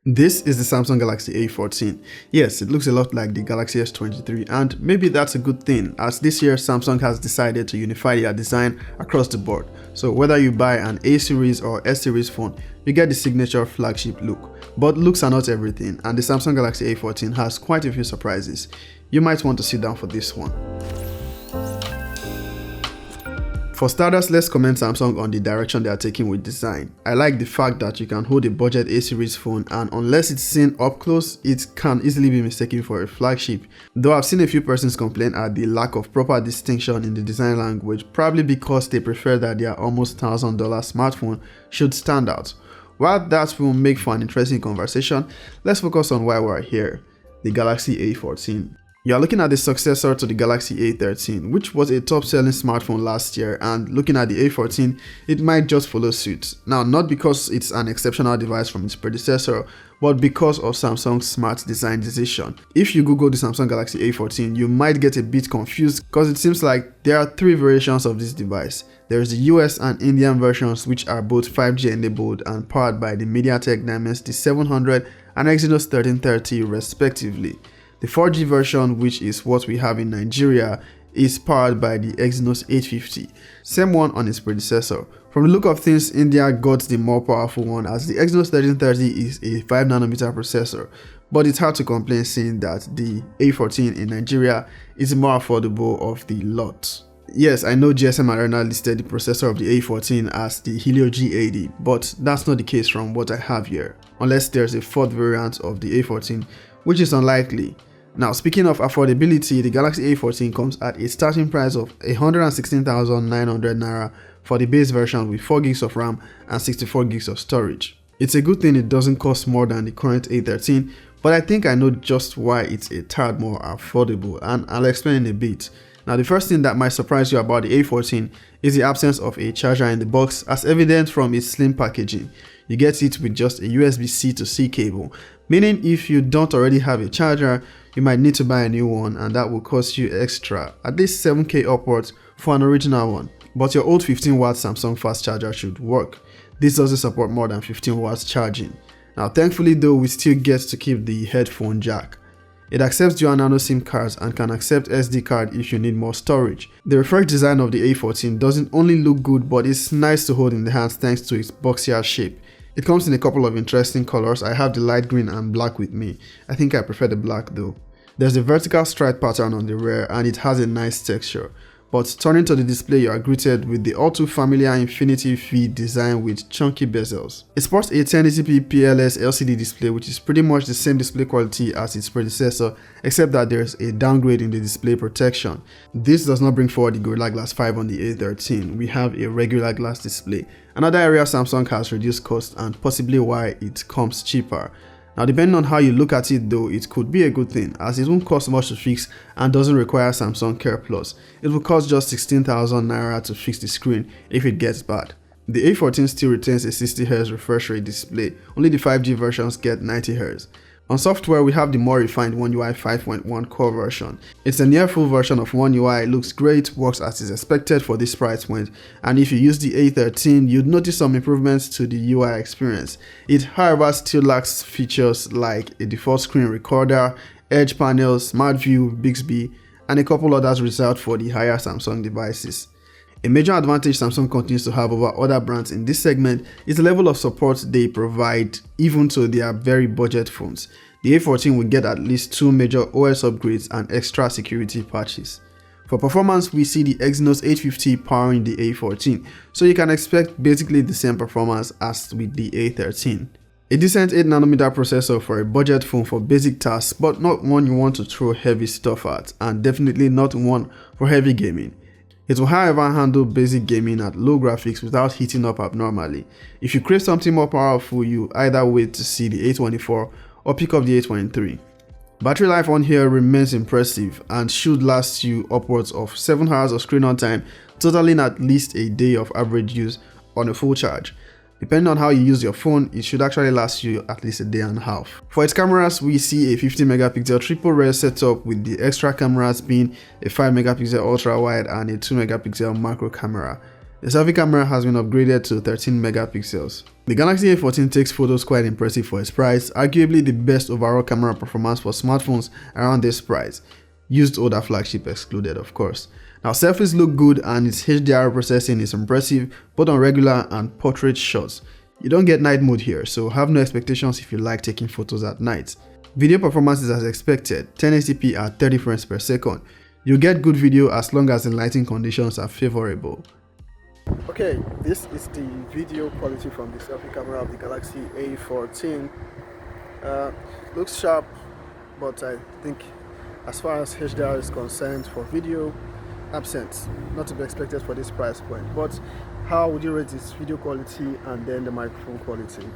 This is the Samsung Galaxy A14. Yes, it looks a lot like the Galaxy S23, and maybe that's a good thing, as this year Samsung has decided to unify their design across the board. So whether you buy an A series or S series phone, you get the signature flagship look. But looks are not everything, and the Samsung Galaxy A14 has quite a few surprises. You might want to sit down for this one. For starters, let's commend Samsung on the direction they are taking with design. I like the fact that you can hold a budget A series phone, and unless it's seen up close, it can easily be mistaken for a flagship. Though I've seen a few persons complain at the lack of proper distinction in the design language, probably because they prefer that their almost $1,000 smartphone should stand out. While that will make for an interesting conversation, let's focus on why we're here: the Galaxy A14. You are looking at the successor to the Galaxy A13, which was a top-selling smartphone last year, and looking at the A14, it might just follow suit. Now, not because it's an exceptional device from its predecessor, but because of Samsung's smart design decision. If you Google the Samsung Galaxy A14, you might get a bit confused because it seems like there are three variations of this device. There is the US and Indian versions, which are both 5G enabled and powered by the MediaTek Dimensity 700 and Exynos 1330 respectively. The 4G version, which is what we have in Nigeria, is powered by the Exynos 850, same one on its predecessor. From the look of things, India got the more powerful one, as the Exynos 1330 is a 5nm processor, but it's hard to complain seeing that the A14 in Nigeria is more affordable of the lot. Yes, I know GSM Arena listed the processor of the A14 as the Helio G80, but that's not the case from what I have here, unless there's a fourth variant of the A14, which is unlikely. Now, speaking of affordability, the Galaxy A14 comes at a starting price of 116,900 Naira for the base version with 4GB of RAM and 64GB of storage. It's a good thing it doesn't cost more than the current A13, but I think I know just why it's a tad more affordable, and I'll explain in a bit. Now, the first thing that might surprise you about the A14 is the absence of a charger in the box, as evident from its slim packaging. You get it with just a USB-C to C cable, meaning if you don't already have a charger, you might need to buy a new one, and that will cost you extra, at least 7k upwards for an original one. But your old 15W Samsung fast charger should work. This doesn't support more than 15W charging. Now, thankfully though, we still get to keep the headphone jack. It accepts dual nano SIM cards and can accept SD card if you need more storage. The refreshed design of the A14 doesn't only look good, but it's nice to hold in the hands thanks to its boxier shape. It comes in a couple of interesting colors. I have the light green and black with me. I think I prefer the black though. There's a vertical stripe pattern on the rear and it has a nice texture. But turning to the display, you are greeted with the all too familiar Infinity V design with chunky bezels. It sports a 1080p PLS LCD display, which is pretty much the same display quality as its predecessor, except that there's a downgrade in the display protection. This does not bring forward the Gorilla Glass 5 on the A13. We have a regular glass display. Another area Samsung has reduced cost and possibly why it comes cheaper. Now, depending on how you look at it though, it could be a good thing, as it won't cost much to fix and doesn't require Samsung Care Plus. It will cost just 16,000 Naira to fix the screen if it gets bad. The A14 still retains a 60Hz refresh rate display, only the 5G versions get 90Hz. On software, we have the more refined One UI 5.1 core version. It's a near full version of One UI, looks great, works as is expected for this price point, and if you use the A13, you'd notice some improvements to the UI experience. It, however, still lacks features like a default screen recorder, edge panel, smart view, Bixby, and a couple others reserved for the higher Samsung devices. A major advantage Samsung continues to have over other brands in this segment is the level of support they provide even to their very budget phones. The A14 will get at least 2 major OS upgrades and extra security patches. For performance, we see the Exynos 850 powering the A14, so you can expect basically the same performance as with the A13. A decent 8nm processor for a budget phone for basic tasks, but not one you want to throw heavy stuff at, and definitely not one for heavy gaming. It will, however, handle basic gaming at low graphics without heating up abnormally. If you crave something more powerful, you either wait to see the A24 or pick up the A23. Battery life on here remains impressive and should last you upwards of 7 hours of screen on time, totaling at least a day of average use on a full charge. Depending on how you use your phone, it should actually last you at least a day and a half. For its cameras, we see a 50MP triple rear setup, with the extra cameras being a 5MP ultra wide and a 2MP macro camera. The selfie camera has been upgraded to 13 megapixels. The Galaxy A14 takes photos quite impressive for its price, arguably the best overall camera performance for smartphones around this price, used older flagship excluded of course. Now selfies look good and its HDR processing is impressive both on regular and portrait shots. You don't get night mode here, so have no expectations if you like taking photos at night. Video performance is as expected, 1080p at 30 frames per second. You'll get good video as long as the lighting conditions are favorable. Okay, this is the video quality from the selfie camera of the Galaxy A14. Looks sharp, but I think as far as HDR is concerned for video, absent, not to be expected for this price point. But how would you rate this video quality and then the microphone quality?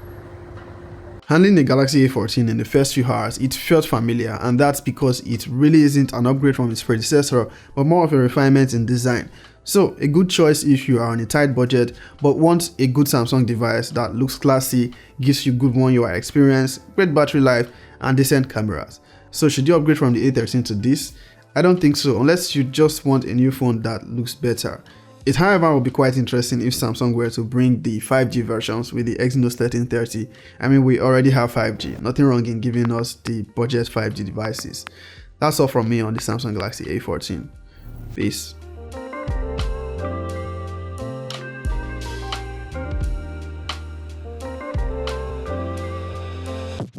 Handling the Galaxy A14 in the first few hours, it felt familiar, and that's because it really isn't an upgrade from its predecessor, but more of a refinement in design. So a good choice if you are on a tight budget but want a good Samsung device that looks classy, gives you good One UI experience, great battery life and decent cameras. So should you upgrade from the A13 to this? I don't think so, unless you just want a new phone that looks better. It however will be quite interesting if Samsung were to bring the 5G versions with the Exynos 1330. I mean, we already have 5G, nothing wrong in giving us the budget 5G devices. That's all from me on the Samsung Galaxy A14. Peace.